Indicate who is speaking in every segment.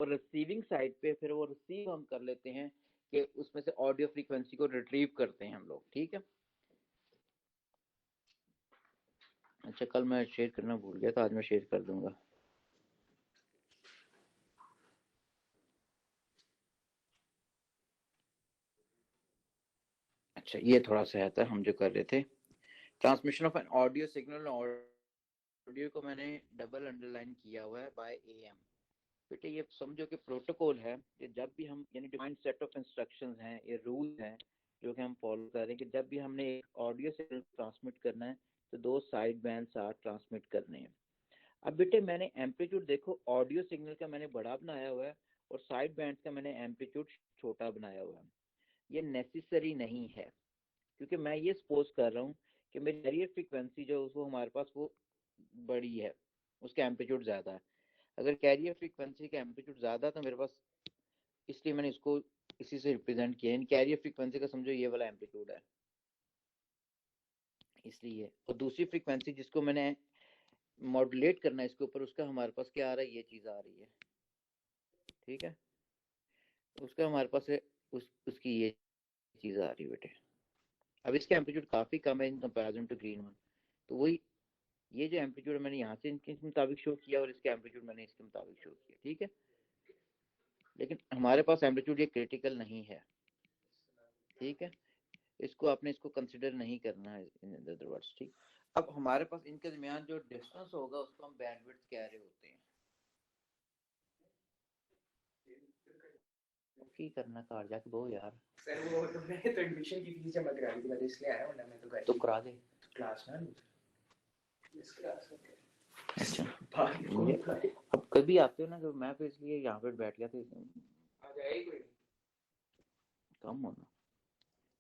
Speaker 1: और receiving side पे फिर वो रिसीव हम कर लेते हैं कि उसमें से ऑडियो फ्रीक्वेंसी को रिट्रीव करते हैं हम लोग, ठीक है। अच्छा, कल मैं शेयर करना भूल गया था, आज मैं शेयर कर दूंगा। अच्छा, ये थोड़ा सा है था हम जो कर रहे थे, transmission of an audio signal. Audio को मैंने डबल अंडरलाइन किया हुआ है बाय एएम। बेटे ये समझो कि प्रोटोकॉल है कि जब भी हम, यानी डिफाइंड सेट ऑफ इंस्ट्रक्शंस हैं, ये रूल हैं जो कि हम फॉलो कर रहे हैं कि जब भी हमने एक ऑडियो सिग्नल ट्रांसमिट करना है तो 2 साइड बैंड साथ ट्रांसमिट करने हैं। अब बेटे मैंने एम्पलीट्यूड देखो, ऑडियो सिग्नल का मैंने बड़ा बनाया हुआ है और साइड बैंड का मैंने एम्पलीट्यूड छोटा बनाया हुआ है। ये नेसेसरी नहीं है, क्योंकि मैं ये सपोज कर रहा हूँ कि मेरी कैरियर फ्रीक्वेंसी जो उसको हमारे पास वो बड़ी है, उसका एम्पलीट्यूड ज्यादा है। अगर कैरियर फ्रीक्वेंसी का एम्पलीट्यूड ज्यादा तो मेरे पास, इसलिए मैंने इसको इसी से रिप्रेजेंट किया है। कैरियर फ्रीक्वेंसी का समझो ये वाला एम्पलीट्यूड है, इसलिए। और दूसरी फ्रीक्वेंसी जिसको मैंने मॉड्यूलेट करना है इसके ऊपर, उसका हमारे पास क्या आ रहा है, ये चीज आ रही है, ठीक है। उसका हमारे पास है, उसकी ये चीज आ रही है बेटे। अब इसका एम्पलीट्यूड काफी कम है in comparison to green one. तो वही, ये जो एम्पलीट्यूड मैंने यहाँ से इनके मुताबिक शो किया और इसका एम्पलीट्यूड मैंने इसके मुताबिक शो किया, ठीक है। लेकिन हमारे पास एम्पलीट्यूड ये क्रिटिकल नहीं है, ठीक है। इसको आपने इसको कंसिडर नहीं करना है इन अदर वर्ड्स, ठीक। अब हमारे पास इनके दरमियान जो डिस्टेंस होगा उसको हम बैंडविड्थ कह रहे होते हैं। की करना कार जाके दो यार।
Speaker 2: सर वो तो मैंने तो एडमिशन की फीस जमा करा दी थी, मैं तो इसलिए आया हूं ना, मैं तो घर
Speaker 1: तो करा दे
Speaker 2: क्लास ना इस क्लास में।
Speaker 1: अच्छा, अब कभी आते हो ना, जब मैं तो इसलिए यहाँ पे बैठ गया था।
Speaker 2: आ जाए कोई
Speaker 1: कम होना,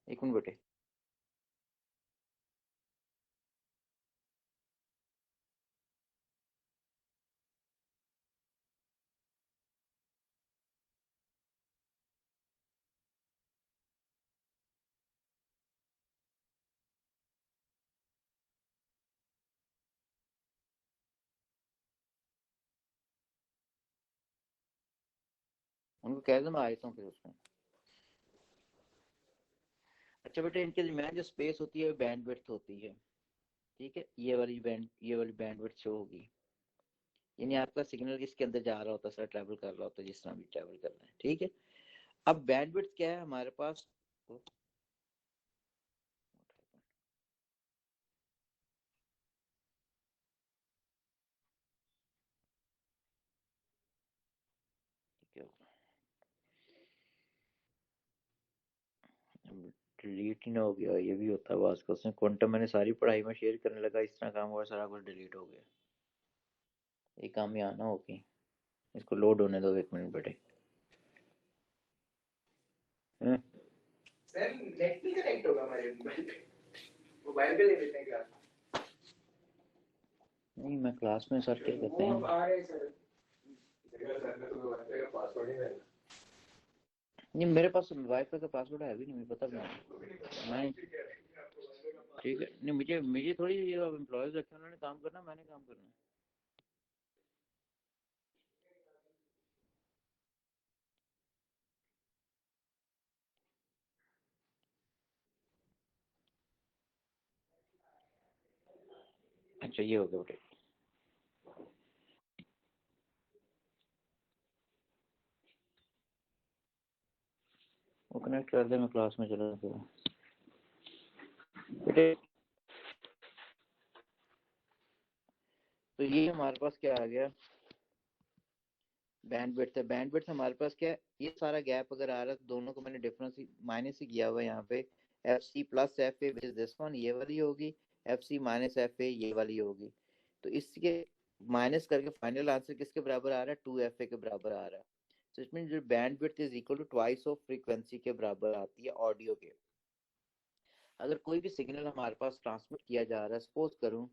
Speaker 1: एक मिनट बेटे। उनको कह दो मैं आ जाता हूँ फिर उसमें। अच्छा बेटे, इनके दरमियान जो स्पेस होती है बैंडविड्थ होती है, ठीक है। ये वाली बैंडविड्थ शो होगी, यानी आपका सिग्नल इसके अंदर जा रहा होता है, सर ट्रैवल कर रहा होता है, जिस तरह भी ट्रैवल कर रहा है, ठीक है। अब बैंडविड्थ क्या है हमारे पास, ठीक है। डिलीट ही ना हो गया, ये भी होता है बात का। उसमें क्वांटम मैंने सारी पढ़ाई में शेयर करने लगा, इस तरह काम हुआ, सारा कुछ डिलीट हो गया। ये काम यहाँ ना होगी, इसको लोड होने दो 1 मिनट बेटे।
Speaker 2: सर नेट नहीं कनेक्ट होगा हमारे मोबाइल पे ले लेते हैं क्लास।
Speaker 1: नहीं, मैं क्लास में सर क्या कहते हैं,
Speaker 2: आ रहे सर सर ने तो वाईफाई का पासवर्ड ही नहीं।
Speaker 1: नहीं मेरे पास वाईफाई का पासवर्ड है भी नहीं, मुझे पता भी नहीं। मैं ठीक है, नहीं मुझे मुझे थोड़ी ये एम्प्लॉयज रखे, उन्होंने काम करना, मैंने काम करना। अच्छा, ये हो गया बेटे। वो कनेक्ट कर दे, मैं क्लास में चला जाऊँ बेटे। तो ये हमारे पास क्या आ गया, बैंडविड्थ है। बैंडविड्थ हमारे पास क्या है, ये सारा गैप अगर आ रहा है तो दोनों को मैंने डिफरेंस माइनस ही किया हुआ है यहाँ पे। F C plus F A which is this one, ये वाली होगी। F C minus F A, ये वाली होगी। तो इसके माइनस करके फाइनल आंसर किसके बराबर आ रहा है, 2 FA के बराबर आ रहा है। तो इसमें जो bandwidth is equal to twice of frequency के बराबर आती है ऑडियो के। अगर कोई भी सिग्नल हमारे पास ट्रांसमिट किया जा रहा है, सपोज करूं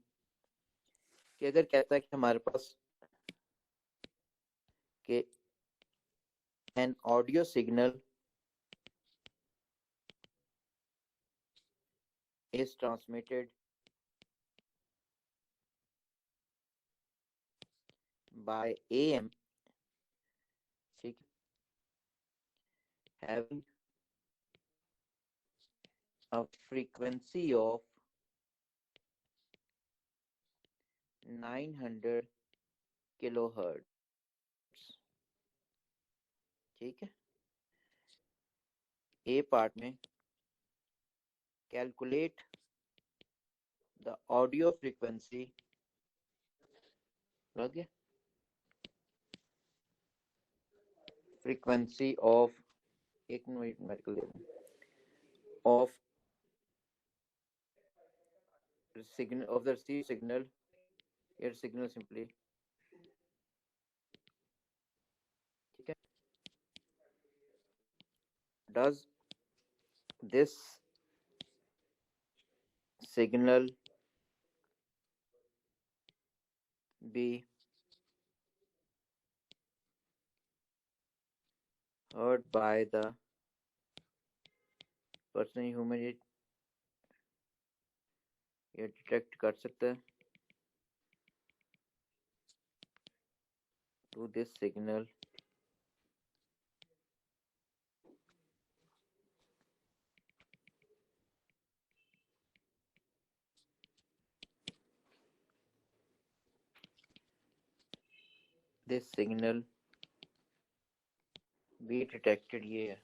Speaker 1: कि अगर कहता है कि हमारे पास कि an audio signal is transmitted by AM ठीक है, having a frequency of 900 kilohertz. ठीक है, ए पार्ट में कैलकुलेट द ऑडियो फ्रीक्वेंसी, लग गया, फ्रीक्वेंसी ऑफ, एक मिनट मेरे को of signal of the received signal, air signal simply। ठीक है, does this signal be heard by the person human, ये डिटेक्ट कर सकता है to this signal be detected, ये है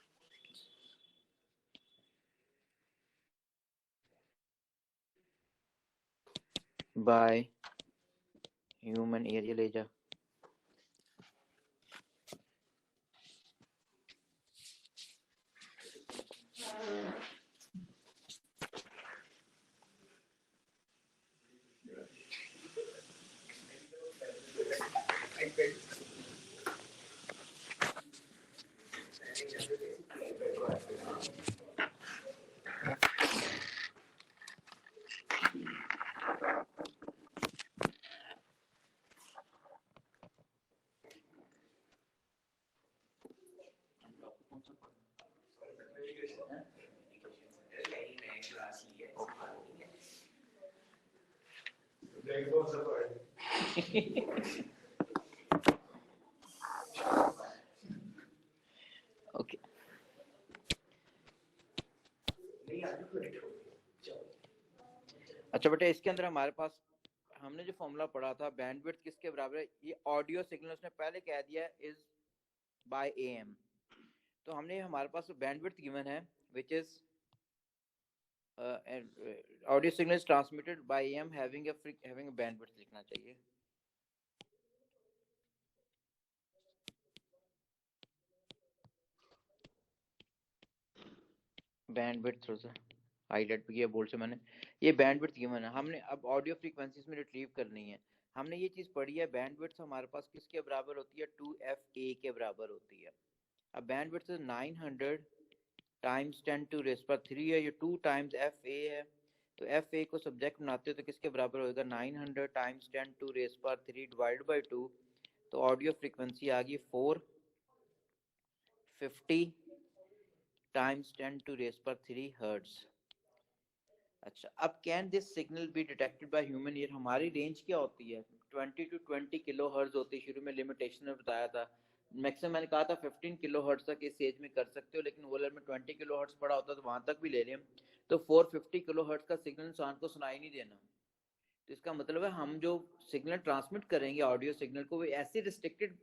Speaker 1: by human ear, ये ले जा। ओके, अच्छा बेटा, इसके अंदर हमारे पास हमने जो फॉर्मूला पढ़ा था बैंडविड्थ किसके बराबर है, ये ऑडियो सिग्नल उसने पहले कह दिया इज बाय एएम। तो हमने हमारे पास बैंडविड्थ गिवन है which is audio signal is transmitted by am having a bandwidth लिखना चाहिए। बैंडविड्थ थोड़ा सा हाईलाइट भी किया बोर्ड से मैंने, ये बैंडविड्थ गिवन है। हमने अब ऑडियो फ्रीक्वेंसीज में रिट्रीव करनी है। हमने ये चीज पढ़ी है, बैंडविड्थ हमारे पास किसके बराबर होती है, 2FA के बराबर होती है। अब बैंडविड्थ 900 टाइम्स 10⁻³ है, ये 2 टाइम्स FA है, तो FA को सब्जेक्ट बनाते हो तो किसके बराबर होगा, 900 टाइम्स 10⁻³ डिवाइड बाई 2, तो ऑडियो फ्रीक्वेंसी आ गई 450 टाइम्स 10⁻³ हर्ट्ज। अच्छा, अब can this signal be detected by human ear, हमारी रेंज क्या होती है, 20 to 20 किलो हर्ट्ज होती है। शुरू में लिमिटेशन में बताया था, मैक्सिमम मैंने कहा था 15 किलो हर्ट्ज तक इस एज में कर सकते हो, लेकिन वोलर में 20 किलो हर्ट्ज पड़ा होता तो वहां तक भी ले लें। तो 450 किलो हर्ट्ज का सिग्नल इंसान को सुनाई नहीं देना, तो इसका मतलब है हम जो सिग्नल ट्रांसमिट करेंगे ऑडियो सिग्नल को, वो ऐसी रिस्ट्रिक्टेड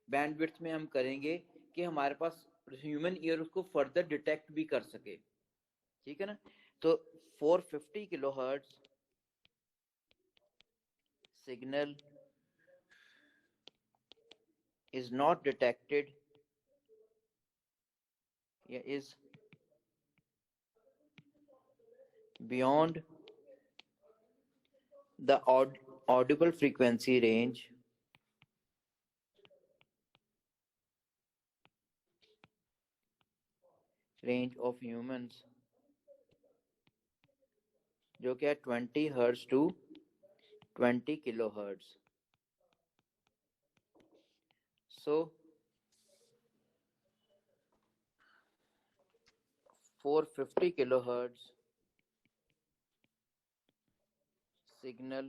Speaker 1: बैंडविड्थ में हम करेंगे कि हमारे पास ह्यूमन ईयर उसको फर्दर डिटेक्ट भी कर सके। ठीक है ना, तो 450 kilohertz signal is not detected, is beyond the audible frequency range of humans, जो क्या है 20 hertz to 20 kilohertz. So 450 kilohertz signal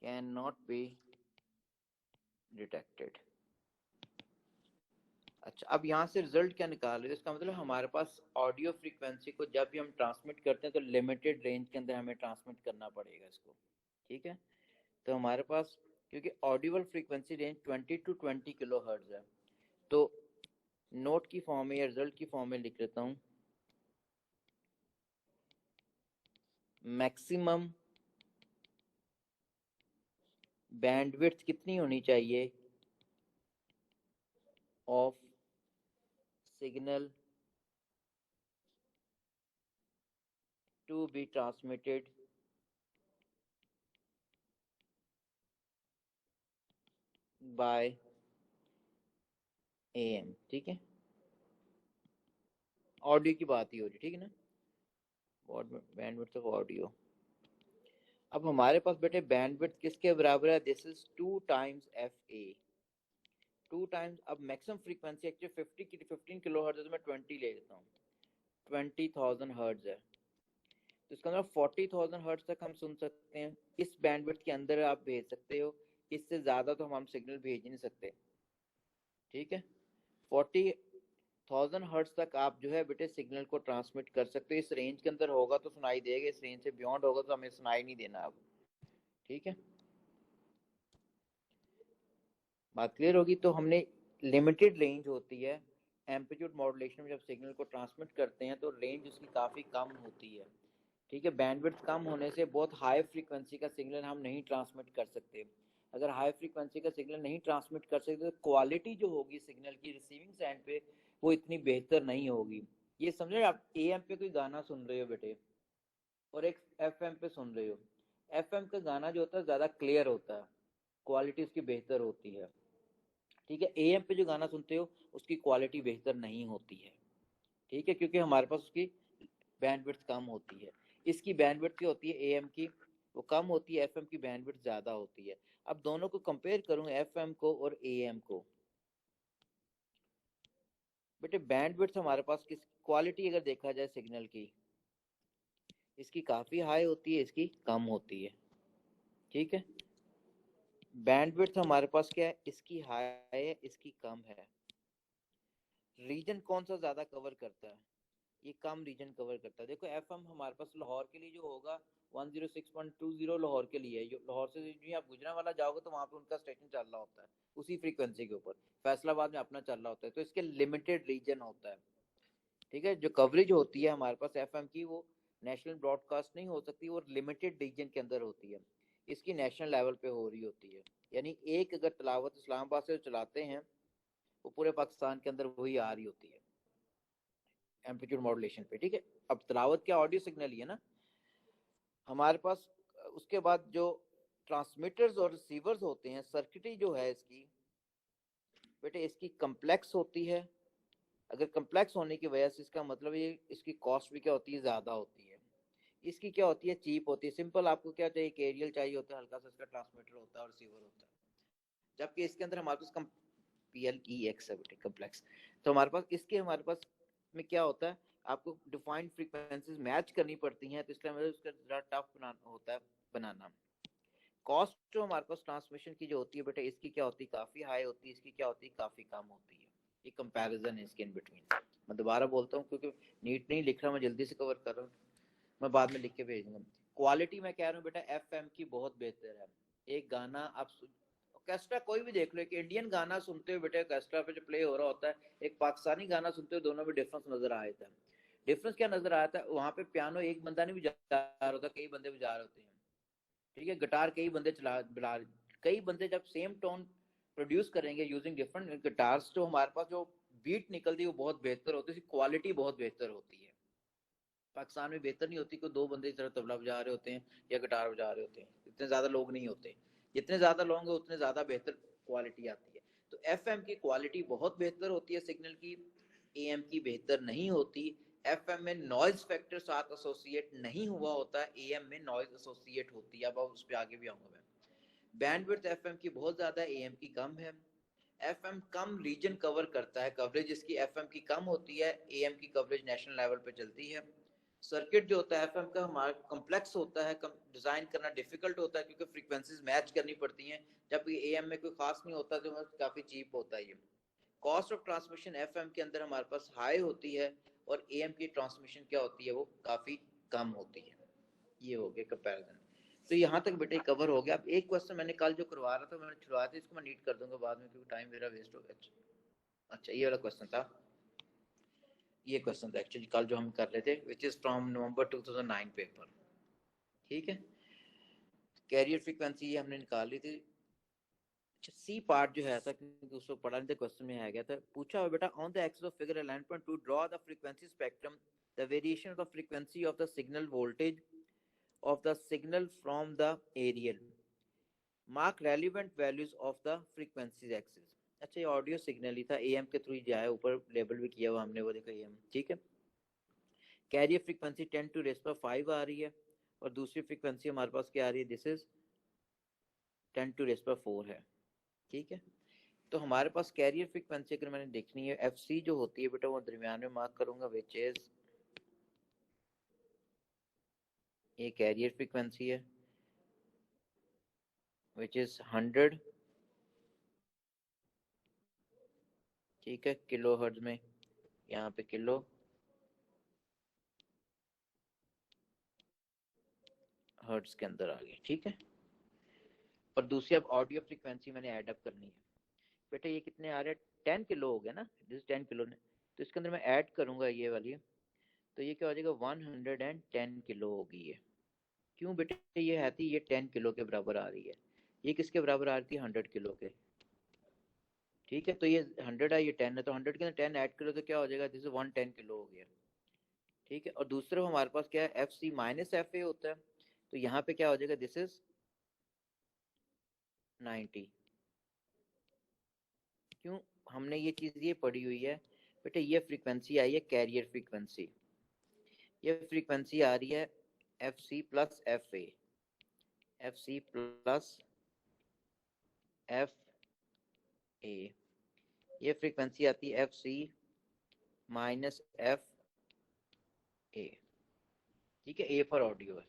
Speaker 1: cannot be detected। अब यहाँ से रिजल्ट क्या निकाल रहे हैं, इसका मतलब हमारे पास ऑडियो फ्रीक्वेंसी को जब भी हम ट्रांसमिट करते हैं तो लिमिटेड रेंज के अंदर हमें ट्रांसमिट करना पड़ेगा इसको, ठीक है। तो हमारे पास क्योंकि Audible frequency range 20 to 20 kilo hertz है, तो नोट की फॉर्म में या रिजल्ट की फॉर्म में लिख लेता हूँ, मैक्सिमम बैंडविड्थ कितनी होनी चाहिए of signal to be transmitted by AM, ठीक है। ऑडियो की बात ही हो रही, ठीक है ना, बैंडविड्थ ऑफ ऑडियो। अब हमारे पास बेटे बैंडविड्थ किसके बराबर है, this is 2 times FA, 2 times. अब maximum frequency actually 15 kilo hertz है, तो मैं 20 ले लेता हूँ, 20,000 हर्ट्ज है, तो इसका मतलब 40,000 हर्ट्ज तक हम सुन सकते हैं। इस बैंडविड्थ के अंदर आप भेज सकते हो, इससे ज्यादा तो हम सिग्नल भेज नहीं सकते, ठीक है। 40,000 हर्ट्ज तक आप जो है बेटे सिग्नल को ट्रांसमिट कर सकते हो। इस रेंज के अंदर होगा तो सुनाई देगा, इस रेंज से बियॉन्ड होगा तो हमें सुनाई नहीं देना अब, ठीक है। बात क्लियर होगी। तो हमने लिमिटेड रेंज होती है एम्पलीट्यूड मॉड्यूलेशन में, जब सिग्नल को ट्रांसमिट करते हैं तो रेंज उसकी काफ़ी कम होती है, ठीक है। बैंडविड्थ कम होने से बहुत हाई फ्रीक्वेंसी का सिग्नल हम नहीं ट्रांसमिट कर सकते। अगर हाई फ्रीक्वेंसी का सिग्नल नहीं ट्रांसमिट कर सकते तो क्वालिटी जो होगी सिग्नल की रिसीविंग साइड पे वो इतनी बेहतर नहीं होगी। ये समझे, आप AM पे कोई गाना सुन रहे हो बेटे और एक FM पे सुन रहे हो, FM का गाना जो होता है ज़्यादा क्लियर होता है, क्वालिटी उसकी बेहतर होती है, ठीक है। AM पे जो गाना सुनते हो उसकी क्वालिटी बेहतर नहीं होती है, ठीक है, क्योंकि हमारे पास उसकी बैंडविड्थ कम होती है। इसकी बैंडविड्थ क्या होती है AM की, वो कम होती है, FM की बैंडविड्थ ज्यादा होती है। अब दोनों को कंपेयर करूं, FM को और AM को, बेटे बैंडविड्थ हमारे पास किस क्वालिटी अगर देखा जाए सिग्नल की, इसकी काफी हाई होती है, इसकी कम होती है, ठीक है। बैंडविड्थ हमारे पास क्या है, इसकी हाई है, इसकी कम है। रीजन कौन सा ज्यादा कवर करता है, ये कम रीजन कवर करता है। देखो FM हमारे पास लाहौर के लिए जो होगा 106.20 लाहौर के लिए है। लाहौर से जो आप गुजरांवाला जाओगे तो वहाँ पे उनका स्टेशन चल रहा होता है उसी फ्रीक्वेंसी के ऊपर, फैसलाबाद में अपना चल रहा होता है, तो इसके लिमिटेड रीजन होता है, ठीक है। जो कवरेज होती है हमारे पास FM की, वो नेशनल ब्रॉडकास्ट नहीं हो सकती, वो लिमिटेड रीजन के अंदर होती है, इसकी नेशनल लेवल पे हो रही होती है। यानी एक अगर तलावत इस्लामाबाद से चलाते हैं वो पूरे पाकिस्तान के अंदर वही आ रही होती है एम्पलीट्यूड मॉड्यूलेशन पे, ठीक है। अब तलावत क्या ऑडियो सिग्नल ही है ना हमारे पास। उसके बाद जो ट्रांसमीटर्स और रिसीवर्स होते हैं, सर्किटरी जो है इसकी बेटे, इसकी कम्प्लेक्स होती है। अगर कम्प्लेक्स होने की वजह से इसका मतलब ये इसकी कॉस्ट भी क्या होती है, ज्यादा होती है। इसकी क्या होती है, चीप होती है। सिंपल आपको क्या चाहिए, एक एरियल चाहिए होता है, हल्का सा इसका ट्रांसमीटर होता है और रिसीवर होता है, जबकि इसके अंदर हमारे पास PLEX है बेटे, कम्प्लेक्स। तो हमारे पास में क्या होता है, आपको डिफाइंड फ्रीक्वेंसीज मैच करनी पड़ती हैं, तो इसलिए हमें उसका जरा टफ बनाना होता है बनाना। कॉस्ट जो हमारे पास ट्रांसमिशन की जो होती है बेटा, इसकी क्या होती है, काफी हाई होती है, इसकी क्या होती है, काफी कम होती है। ये कंपैरिजन है इसके इन बिटवीन। मैं दोबारा बोलता हूँ क्योंकि नीट नहीं लिख रहा, मैं जल्दी से कवर कर रहा हूँ, मैं बाद में लिख के भेजूंगा। क्वालिटी मैं कह रहा हूँ बेटा FM की बहुत बेहतर है। एक गाना आप कैस्ट्रा कोई भी देख लो, एक इंडियन गाना सुनते हो बेटे कैस्ट्रा पे जो प्ले हो रहा होता है, एक पाकिस्तानी गाना सुनते हो, दोनों में डिफरेंस नजर आ जाता है। डिफरेंस क्या नजर आता है, वहां पे पियानो एक बंदा नहीं बजा रहा होता, कई बंदे बजा रहे होते हैं, ठीक है। गिटार कई बंदे चला बजा, कई बंदे जब सेम टोन प्रोड्यूस करेंगे यूजिंग डिफरेंट गिटार्स, तो हमारे पास जो बीट निकलती है वो बहुत बेहतर होती है, क्वालिटी बहुत बेहतर होती है। पाकिस्तान में बेहतर नहीं होती, कोई दो बंदे इस तरह तबला बजा रहे होते हैं या गिटार बजा रहे होते हैं, इतने ज्यादा लोग नहीं होते। जितने ज्यादा लोग हैं उतने ज्यादा बेहतर क्वालिटी आती है। तो FM की क्वालिटी बहुत बेहतर होती है सिग्नल की, AM की बेहतर नहीं होती। FM में नॉइज फैक्टर साथ एसोसिएट नहीं हुआ होता है, AM में नॉइज एसोसिएट होती है। अब उस पर आगे भी आऊंगा मैं। बैंडविड्थ FM की बहुत ज्यादा है, AM की कम है। FM कम रीजन कवर करता है, कवरेज इसकी FM की कम होती है, AM की कवरेज नेशनल लेवल पे चलती है। सर्किट जो होता है FM का हमारा कम्प्लेक्स होता है, डिजाइन करना डिफिकल्ट होता है क्योंकि फ्रीक्वेंसीज मैच करनी पड़ती हैं, जबकि AM में कोई खास नहीं होता, तो काफी चीप होता है ये। कॉस्ट ऑफ ट्रांसमिशन एफएम के अंदर हमारे पास हाई होती है और एएम की ट्रांसमिशन क्या होती है, वो काफी कम होती है। ये हो गया कंपैरिजन। तो यहाँ तक बेटे कवर हो गया। अब एक क्वेश्चन मैंने कल जो करवा रहा था, मैंने छुड़वा दिया, इसको मैं नीट कर दूंगा बाद में क्योंकि टाइम मेरा वेस्ट हो गया। अच्छा ये वाला क्वेश्चन था, ये क्वेश्चन था एक्चुअली कल जो हम कर रहे थे, which is from November 2009 paper. ठीक है, कैरियर फ्रीक्वेंसी ये हमने निकाल ली थी। अच्छा सी पार्ट जो है था, क्योंकि उसको पढ़ा नहीं था, क्वेश्चन में आ गया था, पूछा हुआ बेटा on the axis of figure 11.2 draw the frequency spectrum, the variation of the frequency of the signal voltage of the signal from the aerial, mark relevant values of the frequencies axis. अच्छा ये audio signal ही था, am के through ही जाया, ऊपर label भी किया हुआ हमने, वो देखो एएम। ठीक है, कैरियर फ्रीक्वेंसी 10⁵ आ रही है और दूसरी फ्रीक्वेंसी हमारे पास क्या आ रही है, दिस इज 10⁴ है। ठीक है, तो हमारे पास कैरियर फ्रीक्वेंसी अगर मैंने देखनी है, एफ सी जो होती है बेटा वो दरमियान में मार्क करूंगा, विच इज ये कैरियर फ्रीक्वेंसी है विच इज 100। ठीक है, किलो हर्ट्ज में, यहाँ पे किलो हर्ट्ज के अंदर आ गई। ठीक है, और दूसरी अब ऑडियो फ्रीक्वेंसी मैंने ऐड अप करनी है बेटा, ये कितने आ रहे हैं, 10 किलो हो गया ना, दिस 10 किलो ने, तो इसके अंदर मैं ऐड करूंगा ये वाली, तो ये क्या हो जाएगा, 110 किलो होगी ये। क्यों बेटे, ये है थी, ये 10 किलो के बराबर आ रही है, ये किसके बराबर आ रही थी, 100 किलो के। ठीक है, तो ये 100 है, ये 10 है, तो 100 के अंदर 10 ऐड करो तो क्या हो जाएगा, दिस 110 किलो हो गया। ठीक है, और दूसरे हमारे पास क्या है, F C minus F A होता है, तो यहाँ पे क्या हो जाएगा, दिस इज 90। क्यों, हमने ये चीज ये पढ़ी हुई है बेटे, ये फ्रीक्वेंसी आई है कैरियर फ्रीक्वेंसी, ये फ्रीक्वेंसी आ रही है F C plus F A, F C plus F A, ये फ्रीक्वेंसी आती है F C minus F A. ठीक है, ए फॉर ऑडियो है,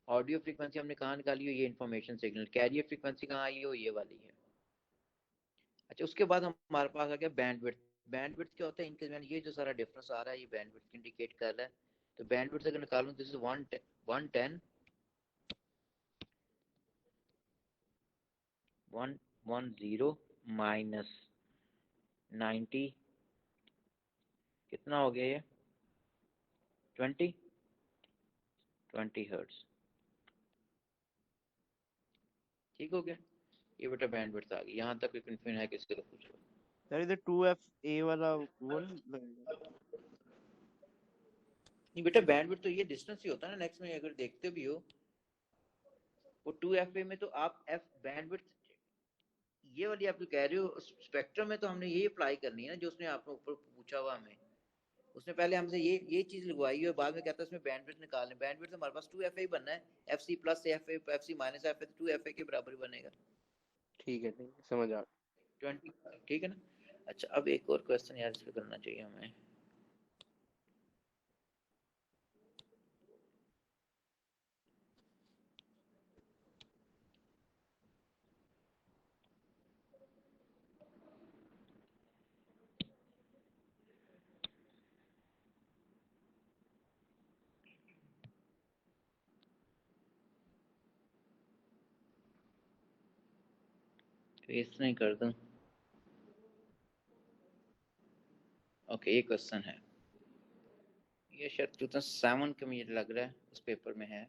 Speaker 1: ऑडियो फ्रीक्वेंसी हमने कहाँ निकाली हो, ये इन्फॉर्मेशन सिग्नल, कैरियर फ्रीक्वेंसी कहाँ आई हो, ये वाली है। अच्छा उसके बाद हमारे पास आ गया बैंडविड्थ। बैंडविड्थ क्या होता है, इनके मैंने ये जो सारा डिफरेंस आ रहा है, ये बैंडविड्थ इंडिकेट कर रहा है। तो बैंडविड्थ अगर निकालूं, दिस इज 110 माइनस 90, कितना हो गया ये, 20 हर्ट्ज। ठीक हो गया, ये बेटा बैंडविड्थ आ गई। यहाँ तक कोई कंफ्यूजन है किसी को, पूछो।
Speaker 3: सर इधर 2FA वाला वो नहीं लगेगा?
Speaker 1: नहीं बेटा, बैंडविड्थ तो ये डिस्टेंस ही होता है ना, नेक्स्ट में अगर देखते भी हो, वो 2FA में तो आप एफ बैंडविड्थ, ये वाली आप जो कह रहे हो स्पेक्ट्रम में, तो हमने यही अप्लाई करनी है ना, जो उसने आपने ऊपर पूछा हुआ हमें, उसने पहले हमसे ये चीज लगवाई है, बाद में कहता है इसमें बैंडविड्थ निकालने, बैंडविड्थ हमारे पास 2FA ही बनना है, F C plus F A, F C minus F A, 2FA के बराबर ही बनेगा,
Speaker 3: ठीक है समझ आ
Speaker 1: 20। ठीक है ना। अच्छा अब एक और क्वेश्चन यार इस पे करना चाहिए हमें, फेस नहीं कर दूं। ओके, ये क्वेश्चन है, ये शायद 2007 का मुझे लग रहा है, उस पेपर में है,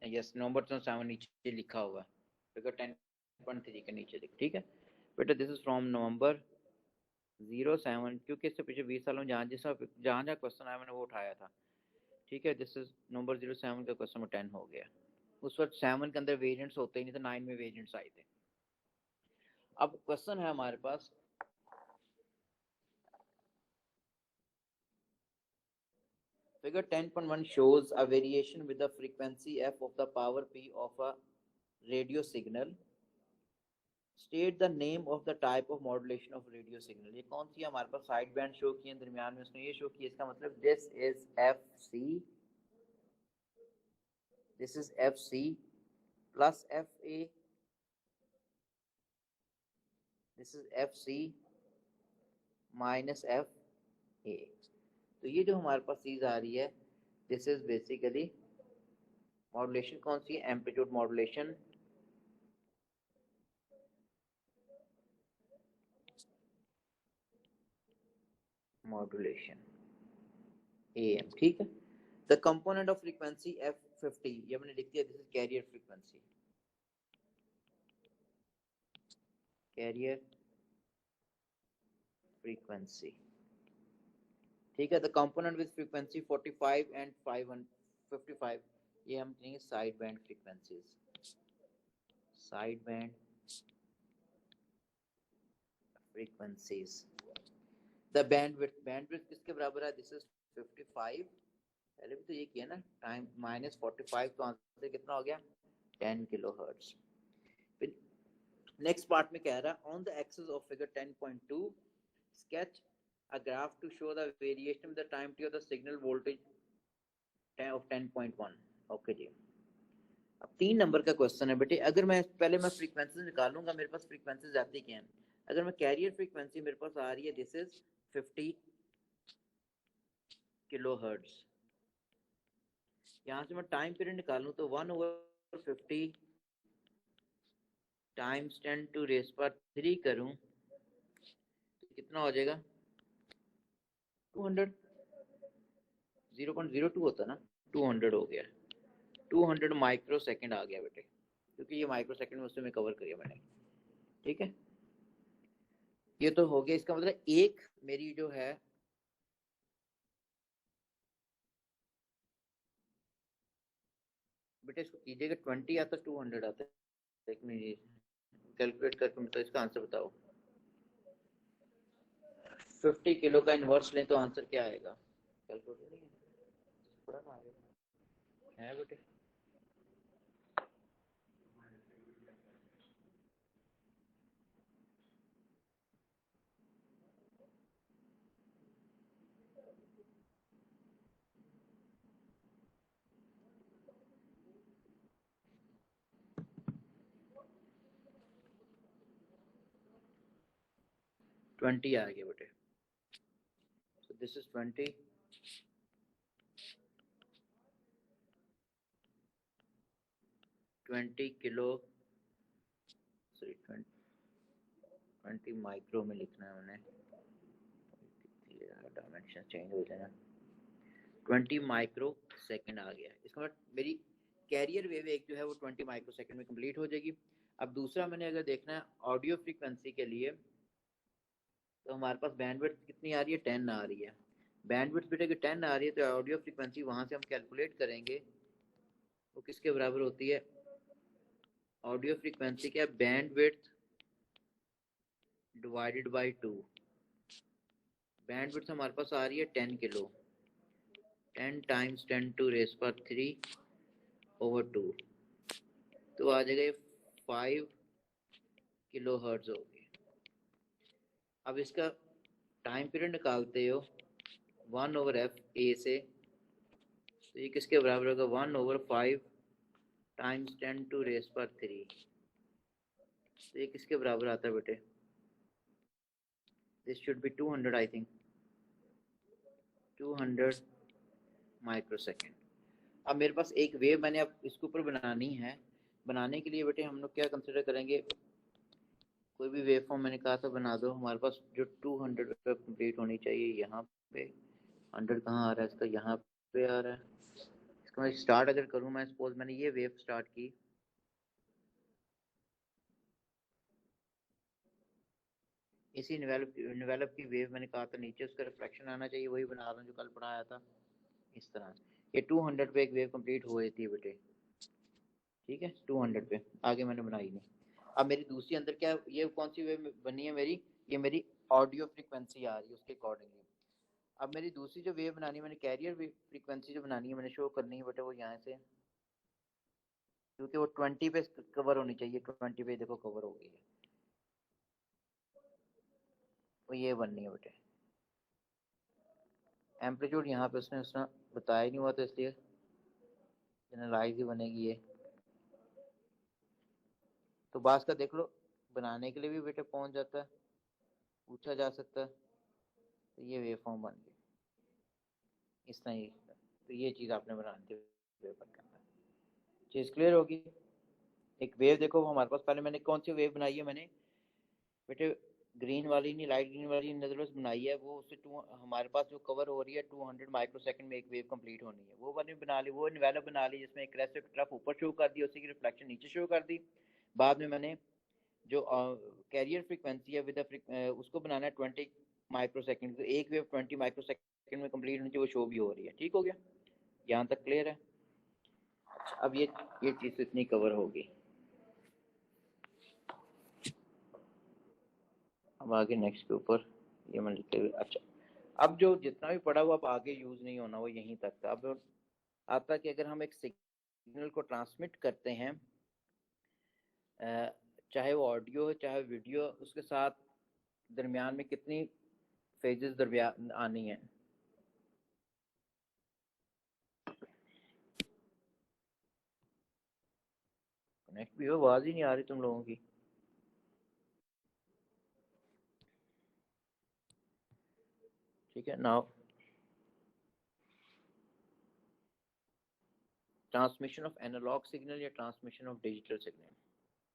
Speaker 1: यस नवंबर 2007 नीचे लिखा हुआ है, फिगर 10.3 के नीचे लिख। ठीक है बेटा, दिस इज फ्रॉम नवंबर 07, क्योंकि इससे पिछले 20 सालों में जहाँ जहाँ क्वेश्चन आया मैंने वो उठाया था। ठीक है, दिस इज नवंबर 07 का क्वेश्चन 10 हो गया। उस वक्त 7 के अंदर वेरिएंट्स होते ही नहीं थे, 9 में वेरिएंट्स आए थे। अब क्वेश्चन है हमारे पास, figure 10.1 shows a variation with the frequency f of the power p of a radio signal, state the name of the type of modulation of radio signal। ये कौन सी हमारे पास साइड बैंड शो की है, दरमियान में उसने ये शो किया, इसका मतलब this is F C, this is F C plus F A this is F C minus F A. तो ये जो हमारे पास चीज आ रही है दिस इज बेसिकली मॉड्यूलेशन कौन सी है, एम्पलीट्यूड मॉड्यूलेशन मॉड्यूलेशन एम, ठीक है। The component of frequency F50, ये मैंने लिख दिया, this is carrier frequency, carrier frequency, ठीक है। The component with frequency 45 and 55, ये हम कहेंगे side band frequencies, side band frequencies. The bandwidth किसके बराबर है, दिस इज 55, पहले भी तो ये किया ना, टाइम माइनस 45, तो आंसर कितना हो गया 10 किलो हर्ट्ज। फिर नेक्स्ट पार्ट में कह रहा है on the axis of figure 10.2 sketch a graph to show the variation of the time T of the signal voltage of 10.1। Okay जी, अब 3 नंबर का क्वेश्चन है बेटे। अगर मैं पहले मैं फ्रीक्वेंसी निकालूंगा, मेरे पास फ्रीक्वेंसीज आती क्या है। अगर मैं कैरियर फ्रीक्वेंसी मेरे पास आ रही है दिस इज 50 किलो हर्ट्ज, यहाँ से मैं टाइम पीरियड निकालूं तो 1/50 टाइम्स 10⁻³ करूं तो कितना हो जाएगा 200, 0.02 होता ना, 200 हो गया, 200 माइक्रो सेकेंड आ गया बेटे, क्योंकि ये माइक्रो सेकेंड में उसमें कवर किया मैंने, ठीक है। ये तो हो गया, इसका मतलब एक मेरी जो है बेटे, इसको कीजिएगा 20 आता 200 आता है, एक मिनट कैलकुलेट करके मतलब इसका आंसर बताओ। 50 किलो का इनवर्स लें तो आंसर क्या आएगा, कैलकुलेटर नहीं है, थोड़ा ना आएगा, है बेटे। ट्वेंटी आ गया बेटे, so this is 20 kilo, sorry 20 micro में लिखना है मैंने, डायमेंशन चेंज हो जाएगा, 20 माइक्रो सेकेंड आ गया। इसका मतलब मेरी कैरियर वेव एक जो है वो 20 माइक्रो सेकेंड में कंप्लीट हो जाएगी। अब दूसरा मैंने अगर देखना है ऑडियो फ्रीक्वेंसी के लिए, तो हमारे पास बैंडविड्थ कितनी आ रही है, 10 आ रही है। बैंडविड्थ बेटे की 10 आ रही है तो ऑडियो फ्रीक्वेंसी वहां से हम कैलकुलेट करेंगे वो किसके बराबर होती है, ऑडियो फ्रीक्वेंसी क्या, बैंडविड्थ डिवाइडेड बाय 2। बैंडविड्थ हमारे पास आ रही है 10 किलो, 10 टाइम्स 10⁻³ तो आ जाएगा 5 किलो हर्ट्ज हो गए। अब इसका टाइम पीरियड निकालते हो 1/f ए से, तो ये किसके बराबर होगा 1/5 टाइम्स 10⁻³ तो ये किसके बराबर आता है बेटे, this should be 200 I think, 200 micro second. अब मेरे पास एक वेव मैंने अब इसके ऊपर बनानी है, बनाने के लिए बेटे हम लोग क्या कंसिडर करेंगे, कोई भी वेव फॉर्म मैंने कहा था बना दो, हमारे पास जो 200 पे कंप्लीट होनी चाहिए, यहाँ पे 100 कहाँ आ रहा है इसका, यहाँ पे आ रहा है। इसका मैं स्टार्ट अगर करूँ, मैं सपोज मैंने ये वेव स्टार्ट की, इसी इन्वेलप की वेव मैंने कहा था नीचे उसका रिफ्लेक्शन आना चाहिए, वही बना रहा हूँ जो कल पढ़ाया था इस तरह। ये 200 पे एक वेव कंप्लीट हो जाती है बेटे, ठीक है 200 पे, आगे मैंने बनाई नहीं। अब मेरी दूसरी अंदर क्या, ये कौन सी वेव बनी है मेरी, ये मेरी ऑडियो फ्रीक्वेंसी आ रही है उसके अकॉर्डिंगली। अब मेरी दूसरी जो वेव बनानी है मैंने, कैरियर फ्रीक्वेंसी जो बनानी है मैंने शो करनी है बेटे, वो यहाँ से, क्योंकि वो 20 पे कवर होनी चाहिए, 20 पे देखो कवर हो गई है, वो ये बननी है बेटे। एम्पलीट्यूड यहाँ पे उसने बताया ही नहीं हुआ, तो इसलिए जनरलाइज ही बनेगी ये। तो बास का देख लो बनाने के लिए भी बेटे पहुंच जाता है, पूछा जा सकता है। तो ये वेव फॉर्म बन गई इस तरह ही। तो ये चीज़ आपने बनानी थी पेपर के अंदर। चीज़ क्लियर होगी। एक वेव देखो हमारे पास, पहले मैंने कौन सी वेव बनाई है, मैंने बेटे ग्रीन वाली नहीं, लाइट ग्रीन वाली नजर बनाई है। वो उससे हमारे पास जो कवर हो रही है 200 माइक्रोसेकंड में एक वेव कंप्लीट होनी है, वो वाली बना ली। वो इन्वेलप बना ली जिसमें एक क्रेस्ट की तरफ ऊपर शो कर दी, उसी की रिफ्लेक्शन नीचे शो कर दी। बाद में मैंने जो कैरियर फ्रीक्वेंसी है विद उसको बनाना है 20 माइक्रोसेकंड। तो एक वेव 20 माइक्रोसेकंड में कंप्लीट होनी चाहिए, वो शो भी हो रही है। ठीक हो गया, यहाँ तक क्लियर है। अच्छा, अब ये चीज़ इतनी कवर होगी। अब आगे नेक्स्ट के ऊपर ये मैं लिखते हुए, अच्छा अब जो जितना भी पढ़ा हुआ अब आगे यूज नहीं होना, वो यहीं तक था। अब आता कि अगर हम एक सिग्नल को ट्रांसमिट करते हैं, चाहे वो ऑडियो है चाहे वीडियो, उसके साथ दरमियान में कितनी फेजेस दरमियान आनी है। कनेक्ट भी हो, आवाज ही नहीं आ रही तुम लोगों की। ठीक है, now transmission of analog signal या transmission of digital signal.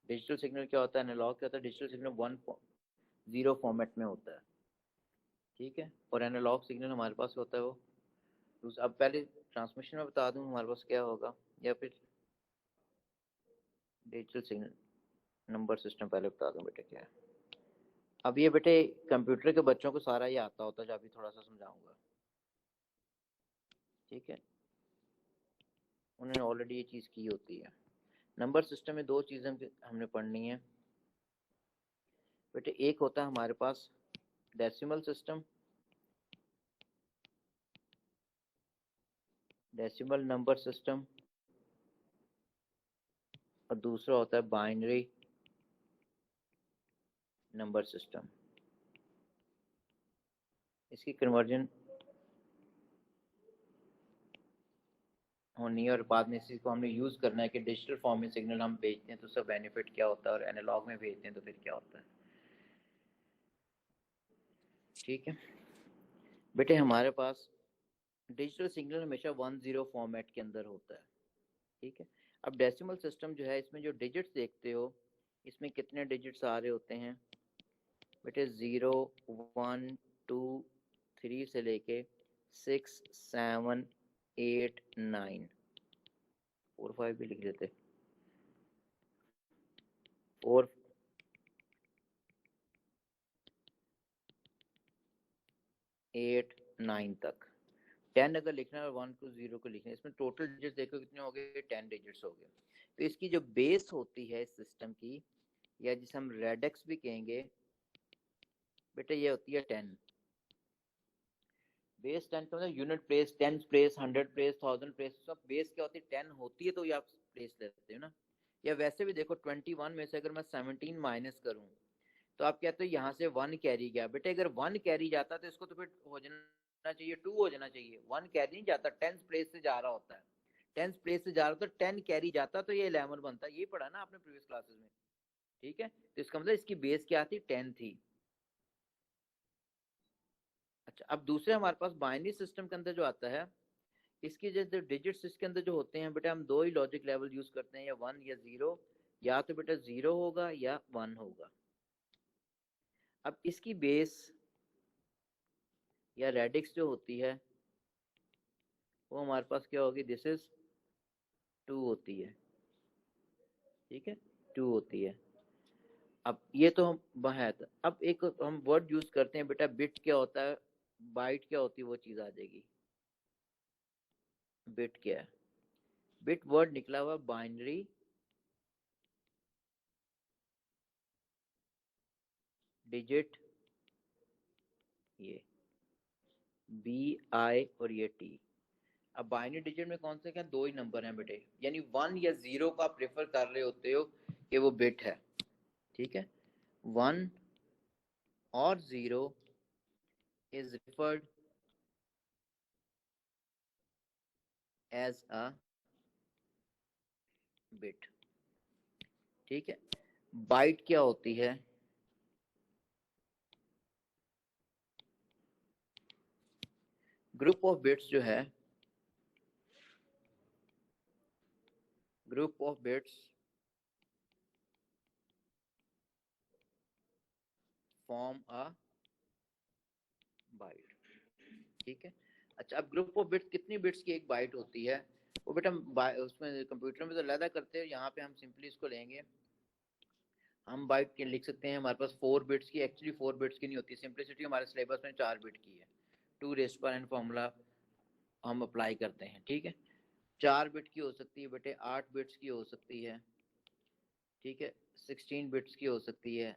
Speaker 1: Digital signal क्या होता है, एनालॉग क्या होता है। डिजिटल सिग्नल 1.0 फॉर्मेट में होता है, ठीक है। और एनालॉग सिग्नल हमारे पास होता है वो अब पहले ट्रांसमिशन में बता दूं हमारे पास क्या होगा, या फिर डिजिटल सिग्नल नंबर सिस्टम पहले बता दूं बेटे क्या है। अब ये बेटे कंप्यूटर के बच्चों को सारा ये आता होता है, जो अभी थोड़ा सा समझाऊंगा, ठीक है। उन्होंने ऑलरेडी ये चीज़ की होती है। नंबर सिस्टम में दो चीज़ें हमने पढ़नी है बेटे। एक होता है हमारे पास decimal system, decimal number system, और दूसरा होता है बाइनरी नंबर सिस्टम। इसकी कन्वर्जन होनी है और बाद में इसी को हमने यूज़ करना है कि डिजिटल फॉर्म में सिग्नल हम भेजते हैं तो उसका बेनिफिट क्या होता है, और एनालॉग में भेजते हैं तो फिर क्या होता है। ठीक है बेटे, हमारे पास डिजिटल सिग्नल हमेशा 1.0 फॉर्मेट के अंदर होता है, ठीक है। अब डेसिमल सिस्टम जो है, इसमें जो डिजिट्स देखते हो, इसमें कितने डिजिट्स आ रहे होते हैं बेटे, 0 1 2 3 से लेके 6 7 8 9, 4 5 भी लिख देते, 4 8 9 तक। 10 अगर लिखना है और 1 को 0 को लिखना है, इसमें टोटल डिजिट्स देखो कितने हो गए, 10 डिजिट्स हो गए। तो इसकी जो बेस होती है इस सिस्टम की, या जिसे हम रेडेक्स भी कहेंगे बेटा, ये होती है 10। बेस 10 का मतलब unit place, 10 place, 100 place, 1000 place, सब बेस क्या होती है, 10 होती है, तो ये आप प्लेस लेते हो ना। या वैसे भी देखो 21 में से अगर मैं 17 माइनस करूं, तो आप कहते हो यहाँ से 1 कैरी गया। बेटे अगर 1 कैरी जाता तो इसको तो फिर हो जाना चाहिए 2 हो जाना चाहिए। 1 कैरी नहीं जाता, 10 प्लेस से जा रहा होता है। 10 प्लेस से जा रहा होता तो 10 कैरी जाता तो ये 11 बनता। ये पढ़ा ना आपने प्रीवियस क्लासेस में, ठीक है। तो इसका मतलब इसकी बेस क्या थी, 10 थी। अच्छा, अब दूसरे हमारे पास बाइनरी सिस्टम के अंदर जो आता है, इसकी जो डिजिट्स इसके अंदर जो होते हैं बेटा, हम दो ही लॉजिक लेवल यूज करते हैं, या 1 या 0। या तो बेटा 0 होगा या 1 होगा। अब इसकी बेस या रेडिक्स जो होती है, वो हमारे पास क्या होगी, दिस इज 2 होती है, ठीक है, 2 होती है। अब ये तो हम है था। अब एक हम वर्ड यूज करते हैं बेटा, बिट क्या होता है, बाइट क्या होती है, वो चीज आ जाएगी। बिट क्या है, बिट वर्ड निकला हुआ बाइनरी डिजिट, ये BI और ये T। अब बाइनरी डिजिट में कौन से क्या, दो ही नंबर हैं बेटे, यानी 1 या 0 को आप प्रेफर कर रहे होते हो कि वो बिट है, ठीक है। 1 और 0 is referred as a bit, ठीक है। बाइट क्या होती है? ग्रुप ऑफ बिट्स जो है, group of bits form a byte. ठीक है। अच्छा, अब ग्रुप ऑफ बिट्स, कितनी बिट्स की एक बाइट होती है? वो बेटा उसमें कंप्यूटर में तो अलग करते हैं, यहाँ पे हम सिंपली इसको लेंगे। हम बाइट के लिख सकते हैं, हमारे पास 4 बिट्स की, एक्चुअली 4 बिट्स की नहीं होती, सिंपलिसिटी हमारे सिलेबस में 4 बिट की है। 2 रेज़ पर n फॉर्मूला हम अप्लाई करते हैं। ठीक है, 4 बिट की हो सकती है बेटे, 8 बिट्स की हो सकती है, ठीक है, 16 बिट्स की हो सकती है,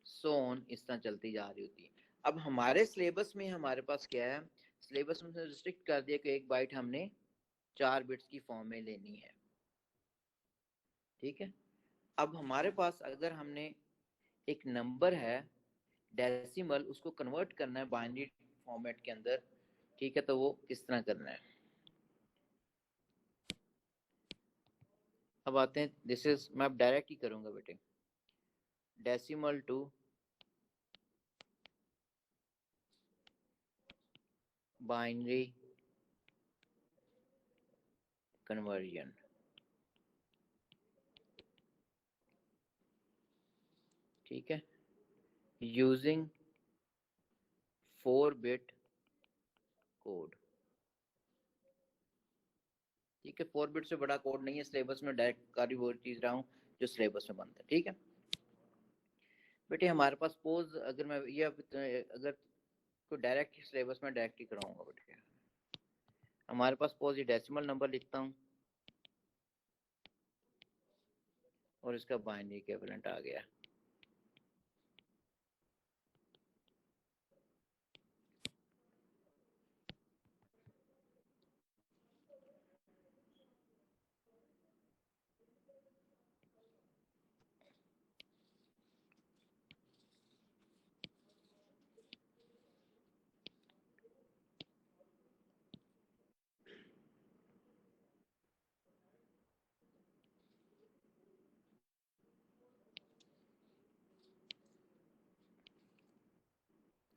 Speaker 1: सो ऑन, इस तरह चलती जा रही होती है। अब हमारे सिलेबस में हमारे पास क्या है, सिलेबस में रिस्ट्रिक्ट कर दिया कि एक बाइट हमने 4 बिट्स की फॉर्म में लेनी है। ठीक है। अब हमारे पास अगर हमने एक नंबर है डेसिमल, उसको कन्वर्ट करना है बाइनरी फॉर्मेट के अंदर, ठीक है, तो वो किस तरह करना है? अब आते हैं, दिस इज, मैं अब डायरेक्ट ही करूंगा बेटे, डेसिमल टू बाइनरी कन्वर्जन। ठीक है, यूजिंग 4 बिट कोड। ठीक है, 4 बिट से बड़ा कोड नहीं है सिलेबस में, डायरेक्ट कारी वो चीज रहा हूँ जो सिलेबस में बनता है। ठीक है बेटे, हमारे पास सपोज अगर मैं ये अगर को डायरेक्ट सिलेबस में डायरेक्ट ही कराऊंगा बेटे, हमारे पास सपोज ये डेसिमल नंबर लिखता हूँ और इसका बाइनरी इक्विवेलेंट आ गया।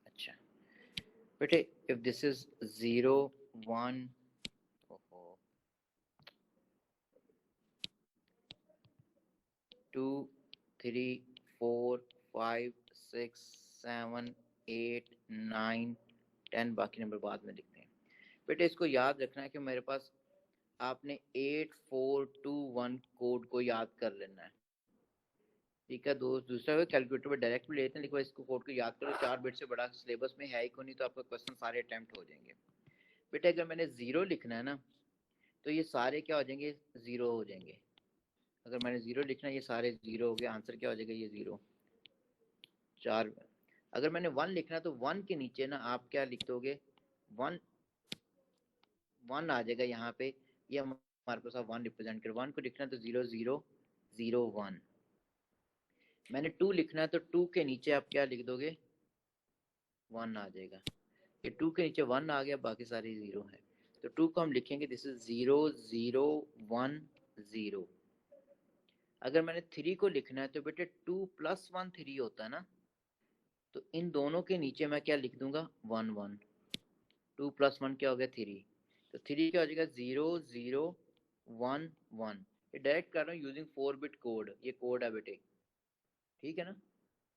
Speaker 1: अच्छा बेटे, इफ दिस इज 0 1, 2 3 4 5 6 7 8 9 10, बाकी नंबर बाद में लिखते हैं। बेटे इसको याद रखना है कि मेरे पास, आपने 8421 कोड को याद कर लेना है। ठीक है दोस्त, दूसरा कैलकुलेटर पे डायरेक्ट भी लेते हैं, लेकिन इसको कोड को याद करो, 4 बिट से बड़ा सिलेबस में है ही को नहीं, तो आपका क्वेश्चन सारे अटेम्प्ट हो जाएंगे। बेटा अगर मैंने 0 लिखना है ना, तो ये सारे क्या हो जाएंगे, 0 हो जाएंगे। अगर मैंने 0 लिखना है, ये सारे 0 हो गए, आंसर क्या हो जाएगा, ये 0 4। अगर मैंने 1 लिखना है, तो 1 के नीचे ना आप क्या लिख दोगे, 1 1 आ जाएगा यहाँ पे, ये हमारे पास 1 रिप्रेजेंट कर, 1 को लिखना है तो 0 0 0 1। मैंने 2 लिखना है, तो 2 के नीचे आप क्या लिख दोगे, 1 आ जाएगा। ये 2 के नीचे 1 आ गया, बाकी सारे 0 है, तो 2 को हम लिखेंगे दिस इज 0 0 1 0। अगर मैंने 3 को लिखना है, तो बेटे 2 प्लस 1 3 होता है ना, तो इन दोनों के नीचे मैं क्या लिख दूंगा, 1 1। 2 प्लस 1 क्या हो गया, 3, तो 3 क्या हो जाएगा, 0 0 1 1। ये डायरेक्ट कर रहा हूँ यूजिंग 4 बिट कोड, ये कोड है बेटे। ठीक है ना,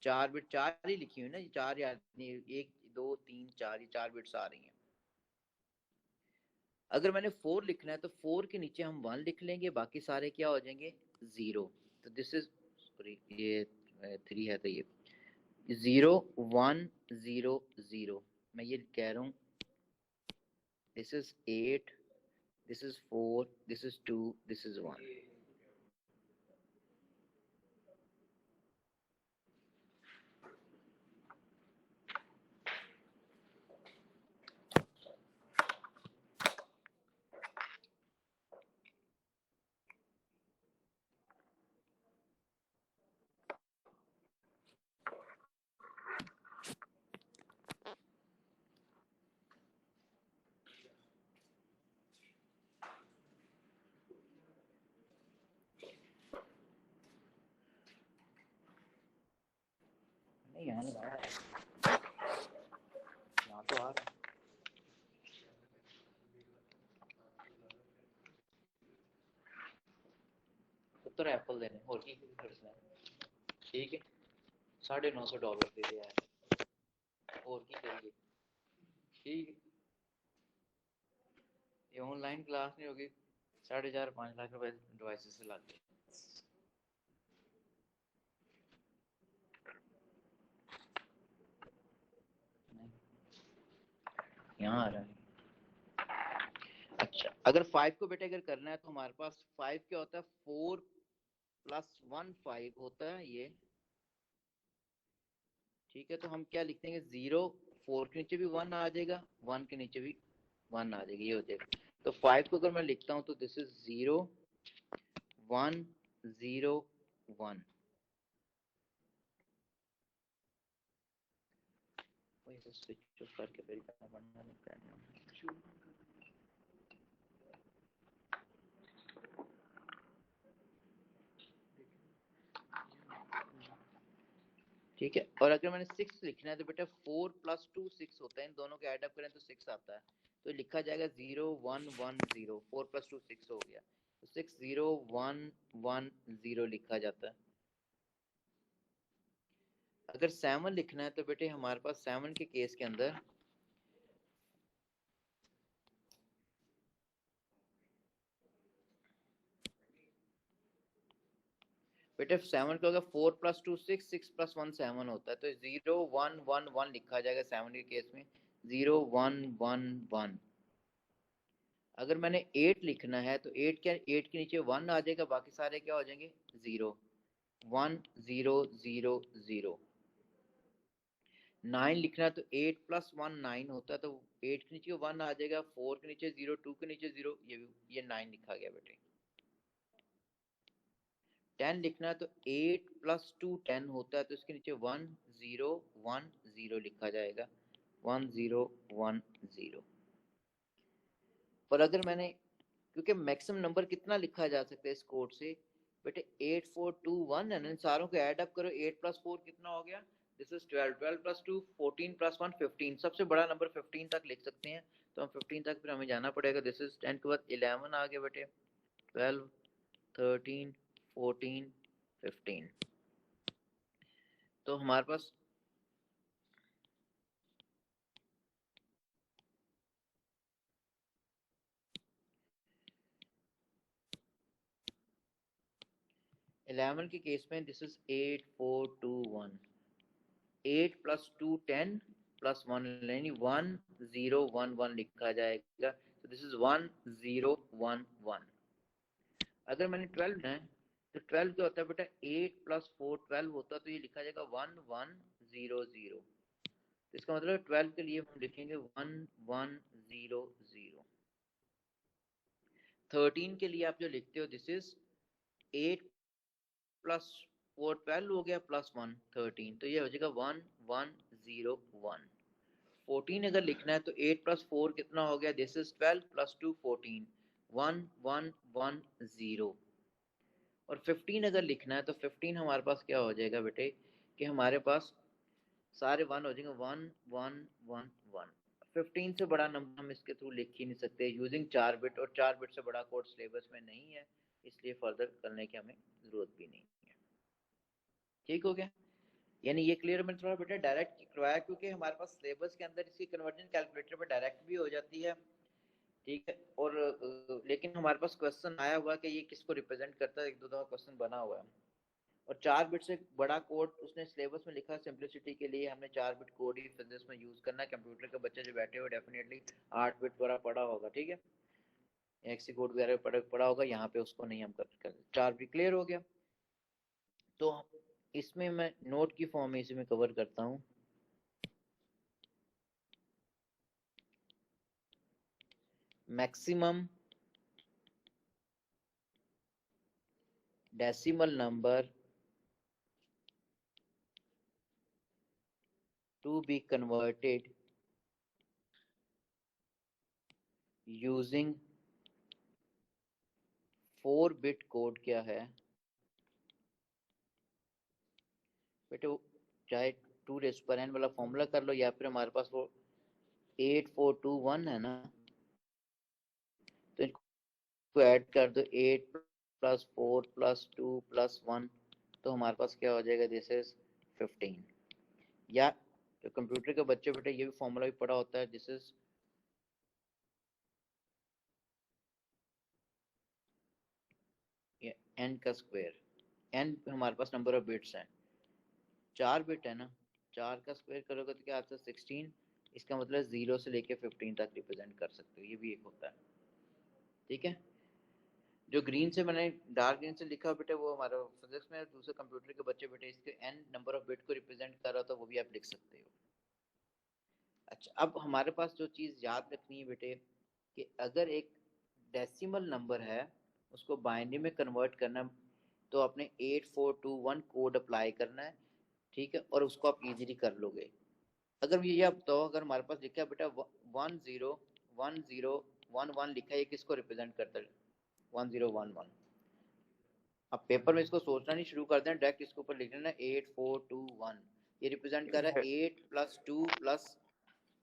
Speaker 1: 4 बिट, 4 ही लिखी हुई ना, ये 4 याद नहीं, 1 2 3 4, ये 4 बिट्स आ रही हैं। अगर मैंने 4 लिखना है, तो 4 के नीचे हम 1 लिख लेंगे, बाकी सारे क्या हो जाएंगे, 0। तो दिस इज, सॉरी ये 3 है, तो ये 0 1 0 0। मैं ये कह रहा हूँ, this is 8, this is 4, this is 2, this is 1। नहीं यहाँ नहीं आ रहा है, यहाँ तो आ रहा है। उत्तर एप्पल देने और की खर्चना है, ठीक है $950 दे दिया है, और की करेंगे, ठीक है। ये ऑनलाइन क्लास नहीं होगी, 4.5-5 लाख रुपए डिवाइसेस से लाते। यहाँ आ रहा है। अच्छा अगर 5 को बेटे अगर करना है तो हमारे पास 5 क्या होता है, 4 + 1 5 होता है ये, ठीक है। तो हम क्या लिख देंगे, 0, 4 के नीचे भी 1 आ जाएगा, 1 के नीचे भी 1 आ जाएगा, ये हो जाएगा। तो 5 को अगर मैं लिखता हूँ तो दिस इज 0 1 0 1। स्विच ऑफ करके फिर करना पड़ना नहीं करना, ठीक है। और अगर मैंने 6 लिखना है तो बेटा 4 + 2 6 होता है, इन दोनों के ऐड अप करें तो 6 आता है, तो लिखा जाएगा 0 1 1 0, 4 + 2 6 हो गया, तो 6 0 1 1 0 लिखा जाता है। अगर 7 लिखना है तो बेटे हमारे पास 7 के केस के अंदर बेटे 7 का होगा 4 + 2 6, 6 + 1 7 होता है, तो 0 1 1 1 लिखा जाएगा 7 के केस में, 0 1 1 1। अगर मैंने 8 लिखना है तो 8 क्या, 8 के नीचे 1 आ जाएगा, बाकी सारे क्या हो जाएंगे 0 1 0 0 0। 9 लिखना है तो 8 + 1 9 होता है, तो 8 के नीचे 1 आ जाएगा, 4 के नीचे 0, 2 के नीचे 0, ये 9 लिखा गया बेटे। 10 लिखना है तो 8 + 2 10 होता है, तो इसके नीचे 1 0 1 0 लिखा जाएगा, 1 0 1 0। पर अगर मैंने, क्योंकि मैक्सिमम नंबर कितना लिखा जा सकता है इस कोड से बेटे, 8 4 2 1 है, इन सारों को ऐड अप करो, 8 + 4 कितना हो गया, दिस इज 12, 12 + 2 14 + 1 15, सबसे बड़ा नंबर 15 तक लिख सकते हैं, तो हम 15 तक फिर हमें जाना पड़ेगा। दिस इज 10 के बाद 11 आ गया बेटे, 12 13 14 15। तो हमारे पास इलेवन के केस में दिस इज 8 4 2 1, 8 + 2 10 + 1 यानी 1 0 1 1 लिखा जाएगा, तो दिस इज 1 0 1 1। अगर मैंने 12 है तो 12 क्या होता है बेटा, 8 + 4 12 होता है, तो ये लिखा जाएगा 1 1 0 0। तो इसका मतलब 12 के लिए हम लिखेंगे 1 1 0 0। 13 के लिए आप जो लिखते हो दिस इज 8 + 4 12 हो गया, +1 13, तो ये हो जाएगा 1 1 0 1। 14 अगर लिखना है तो 8 + 4 कितना हो गया, दिस इज 12 + 2 14, 1 1 1 0। और 15 अगर लिखना है तो 15 हमारे पास क्या हो जाएगा बेटे, कि हमारे पास सारे 1 हो जाएंगे, 1 1 1 1। 15 से बड़ा नंबर हम इसके थ्रू लिख ही नहीं सकते यूजिंग 4 बिट, और 4 बिट से बड़ा कोड सिलेबस में नहीं है, इसलिए फर्दर करने की हमें जरूरत भी नहीं है। ठीक हो गया, यानी ये क्लियर मैंने थोड़ा बेटा डायरेक्ट करवाया, क्योंकि हमारे पास सिलेबस के अंदर इसकी कन्वर्जन कैलकुलेटर पर डायरेक्ट भी हो जाती है, ठीक है। और लेकिन हमारे पास क्वेश्चन आया हुआ कि ये किसको रिप्रेजेंट करता है, एक दो दफा क्वेश्चन बना हुआ है। और 4 बिट से बड़ा कोड उसने सिलेबस में लिखा, सिंपलिसिटी के लिए हमने 4 बिट कोड ही फिजिक्स में यूज करना है। कंप्यूटर के बच्चे जो बैठे हुए डेफिनेटली 8 बिट वगैरह पढ़ा होगा, ठीक है, एक्सी कोड वगैरह पढ़ा होगा, यहाँ पे उसको नहीं हम कर 4 बिट क्लियर हो गया। तो इसमें मैं नोट की फॉर्म में इसे मैं कवर करता हूँ। Maximum decimal number to be converted using 4 bit code क्या है बेटे, चाहे 2n वाला फॉर्मूला कर लो, या फिर हमारे पास वो 8421 है ना, तो इसको ऐड कर दो 8 + 4 + 2 + 1, तो हमारे पास क्या हो जाएगा, दिस इज 15। या तो कंप्यूटर के बच्चे बेटे ये भी फॉर्मूला भी पढ़ा होता है, दिस इज n का स्क्वायर। n हमारे पास नंबर ऑफ बिट्स हैं, 4 बिट है ना, 4 का स्क्वायर करोगे तो क्या आता है 16। इसका मतलब 0 से लेके 15 तक रिप्रेजेंट कर सकते हो, ये भी एक होता है। ठीक है, जो ग्रीन से मैंने डार्क ग्रीन से लिखा बेटे वो हमारा फिजिक्स में, दूसरे कंप्यूटर के बच्चे बेटे इसके n नंबर ऑफ बिट को रिप्रेजेंट कर रहा था, वो भी आप लिख सकते हो। अच्छा, अब हमारे पास जो चीज़ याद रखनी है बेटे कि अगर एक डेसिमल नंबर है उसको बाइनरी में कन्वर्ट करना, तो आपने 8421 कोड अप्लाई करना है। ठीक है, और उसको आप इजीली कर लोगे। अगर ये आप बताओ, अगर हमारे पास लिखा है बेटा 101011 लिखा है, ये किसको रिप्रेजेंट करता है, 1011। अब पेपर में इसको सोचना नहीं शुरू कर दें, डायरेक्ट इसके ऊपर लिख लेना 8421। ये रिप्रेजेंट कर रहा है 8 + 2 +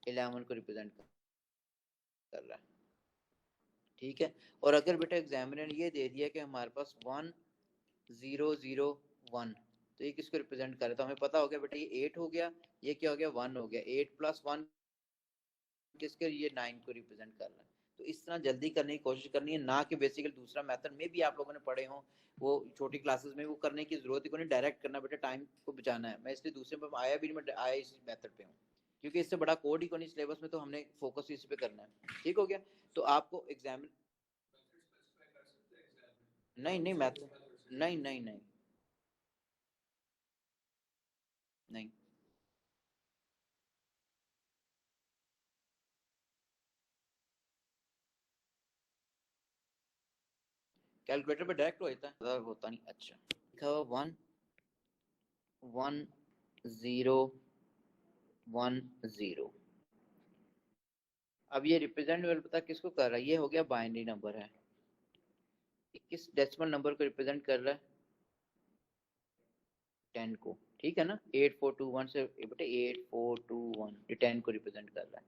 Speaker 1: 11 को रिप्रेजेंट कर रहा है। ठीक है, और अगर बेटा एग्जामिनर ने ये दे दिया कि हमारे पास 1001, तो ये किसको रिप्रेजेंट कर रहा है, तो हमें पता हो गया बेटा ये 8 हो गया, ये क्या हो गया 1 हो गया, 8 + 1 किसके, ये 9 को रिप्रेजेंट कर रहा है। तो इस तरह जल्दी करने की कोशिश करनी है, ना कि बेसिकली दूसरा मेथड में भी आप लोगों ने पढ़े हो, वो छोटी क्लासेस में वो करने की जरूरत ही कोई नहीं, डायरेक्ट करना बेटा, टाइम को बचाना है। मैं इसलिए दूसरे पर आया भी नहीं, मैं आया इस मेथड पे हूँ, क्योंकि इससे बड़ा कोड ही कोई नहीं सिलेबस में, तो हमने फोकस इस पे करना है। ठीक हो गया, तो आपको एग्जाम नहीं नहीं मैथ नहीं नहीं नहीं नहीं, कैलकुलेटर पे डायरेक्ट होता नहीं। अच्छा, लिखा हुआ 11010। अब ये रिप्रेजेंट पता किसको कर रहा है, ये हो गया बाइनरी नंबर है, किस डेसिमल नंबर को रिप्रेजेंट कर रहा है, 10 को। ठीक है ना, 8421 से बेटे 8421 ये 10 को रिप्रेजेंट कर रहा है,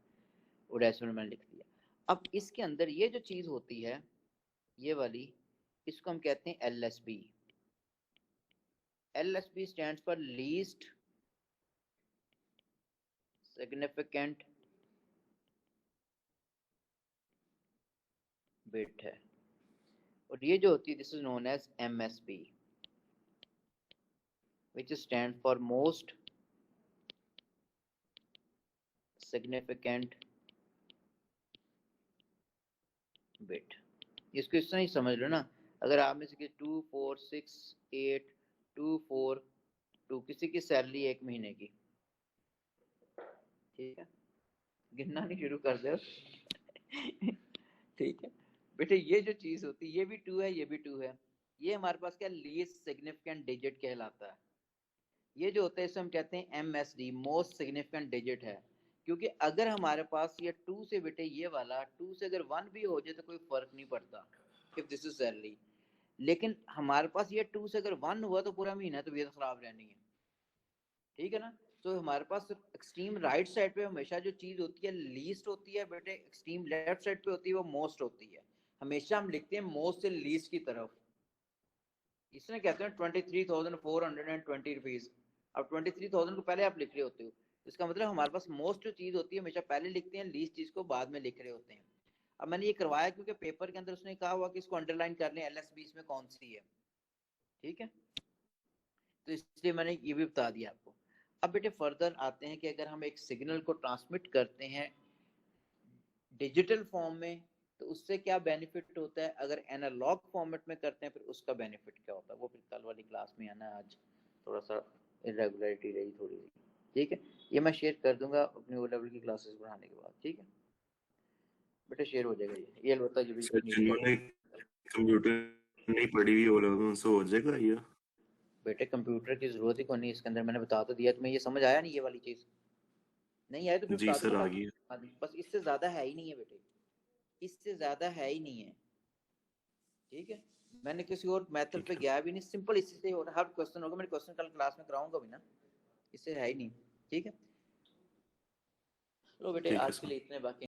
Speaker 1: वो डेसिमल मैंने लिख दिया। अब इसके अंदर ये जो चीज होती है ये वाली, इसको हम कहते हैं LSB। LSB stands for least significant bit है, और ये जो होती है this is known as MSB, which stands for most significant bit। इसको इस तरह ही समझ लो ना, अगर आप में से 2 4 6 8 2 4 2 किसी की सैलरी 1 महीने की, ठीक है, गिनना नहीं शुरू कर दो। ठीक है बेटे, ये जो चीज होती है ये भी 2 है, ये भी 2 है, ये हमारे पास क्या लीस्ट सिग्निफिकेंट डिजिट कहलाता है। ये जो होता है इसे हम कहते हैं MSD, मोस्ट सिग्निफिकेंट डिजिट है। क्योंकि अगर हमारे पास ये 2 से बेटे ये वाला 2 से अगर 1 भी हो जाए तो कोई फर्क नहीं पड़ता, इफ दिस इज सैलरी। लेकिन हमारे पास ये 2 से अगर 1 हुआ तो पूरा महीना तो तबीयत खराब रहनी है। ठीक है ना, तो हमारे पास एक्सट्रीम राइट साइड पे हमेशा जो चीज होती है लीस्ट होती है बेटे, एक्सट्रीम लेफ्ट साइड पे होती है वो मोस्ट होती है। हमेशा हम लिखते हैं मोस्ट से लीस्ट की तरफ। इसने कहते हैं 23,420 रुपीज। अब 23,000 को पहले आप लिख रहे होते हो, इसका मतलब हमारे पास मोस्ट जो चीज होती है हमेशा पहले लिखते हैं, लीस्ट चीज को बाद में लिख रहे होते हैं। अब मैंने ये करवाया क्योंकि पेपर के अंदर उसने कहा हुआ कि इसको अंडरलाइन कर लें LSB इसमें कौन सी है। ठीक है, तो इसलिए मैंने ये भी बता दिया आपको। अब बेटे फर्दर आते हैं कि अगर हम एक सिग्नल को ट्रांसमिट करते हैं डिजिटल फॉर्म में तो उससे क्या बेनिफिट होता है, अगर एनालॉग फॉर्मेट में करते हैं फिर उसका बेनिफिट क्या होता है, वो फिर कल वाली क्लास में आना। आज थोड़ा सा इरेगुलरिटी रही थोड़ी सी। ठीक है, ये मैं शेयर कर दूंगा अपनी O लेवल की क्लासेस बढ़ाने के बाद। ठीक है बेटा, शेयर हो जाएगा ये बता जो भी
Speaker 4: सर
Speaker 1: नीड कर।
Speaker 4: जिन्होंने कंप्यूटर नहीं पढ़ी हुई वो लोग उनसे हो जाएगा ये?
Speaker 1: बेटे कंप्यूटर की जरूरत ही कोई नहीं इसके अंदर, मैंने बता तो दिया तुम्हें, ये समझ आया नहीं ये वाली चीज, नहीं आया तो फिर
Speaker 4: जी
Speaker 1: बता
Speaker 4: सर
Speaker 1: दूंगा
Speaker 4: आ
Speaker 1: बाद
Speaker 4: गई।
Speaker 1: में। बस इससे ज्यादा है ही नहीं है बेटे, इससे ज्यादा है ही नहीं है। ठीक है, मैंने किसी और मेथड
Speaker 4: ठीक
Speaker 1: पे
Speaker 4: है।
Speaker 1: गया भी नहीं, सिंपल इसी से हो रहा है। हर क्वेश्चन होगा, मेरे क्वेश्चन कल क्लास में कराऊंगा भी ना, इससे है ही नहीं। ठीक है। लो बेटे
Speaker 4: ठीक है
Speaker 1: आज के
Speaker 4: सर।
Speaker 1: लिए इतने, बाकी